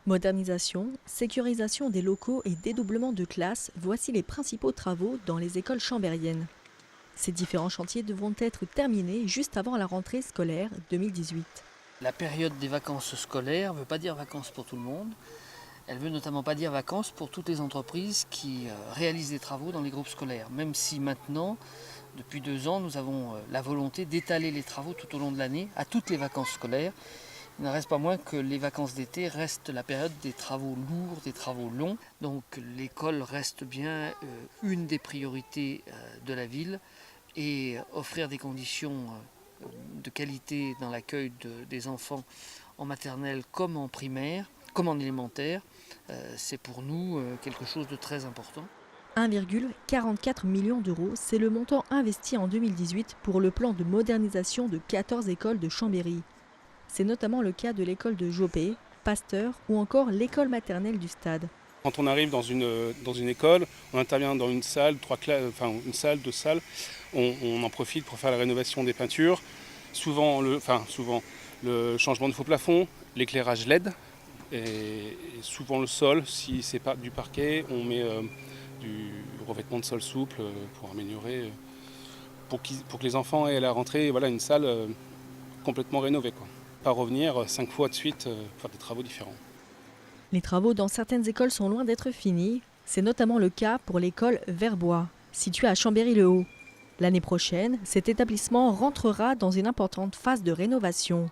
Modernisation, sécurisation des locaux et dédoublement de classes, voici les principaux travaux dans les écoles chambériennes. Ces différents chantiers devront être terminés juste avant la rentrée scolaire 2018. La période des vacances scolaires ne veut pas dire vacances pour tout le monde. Elle ne veut notamment pas dire vacances pour toutes les entreprises qui réalisent des travaux dans les groupes scolaires. Même si maintenant, depuis 2 ans, nous avons la volonté d'étaler les travaux tout au long de l'année, à toutes les vacances scolaires. Il n'en reste pas moins que les vacances d'été restent la période des travaux lourds, des travaux longs. Donc l'école reste bien une des priorités de la ville et offrir des conditions de qualité dans l'accueil des enfants en maternelle comme en primaire, comme en élémentaire, c'est pour nous quelque chose de très important. 1,44 million d'euros, c'est le montant investi en 2018 pour le plan de modernisation de 14 écoles de Chambéry. C'est notamment le cas de l'école de Jopé, Pasteur ou encore l'école maternelle du Stade. Quand on arrive dans une école, on intervient dans une salle, une salle, 2 salles, on en profite pour faire la rénovation des peintures, souvent le changement de faux plafond, l'éclairage LED et souvent le sol. Si c'est pas du parquet, on met du revêtement de sol souple pour améliorer, pour que les enfants aient à la rentrée une salle complètement rénovée, quoi. Pas revenir 5 fois de suite faire des travaux différents. Les travaux dans certaines écoles sont loin d'être finis. C'est notamment le cas pour l'école Verbois, située à Chambéry-le-Haut. L'année prochaine, cet établissement rentrera dans une importante phase de rénovation.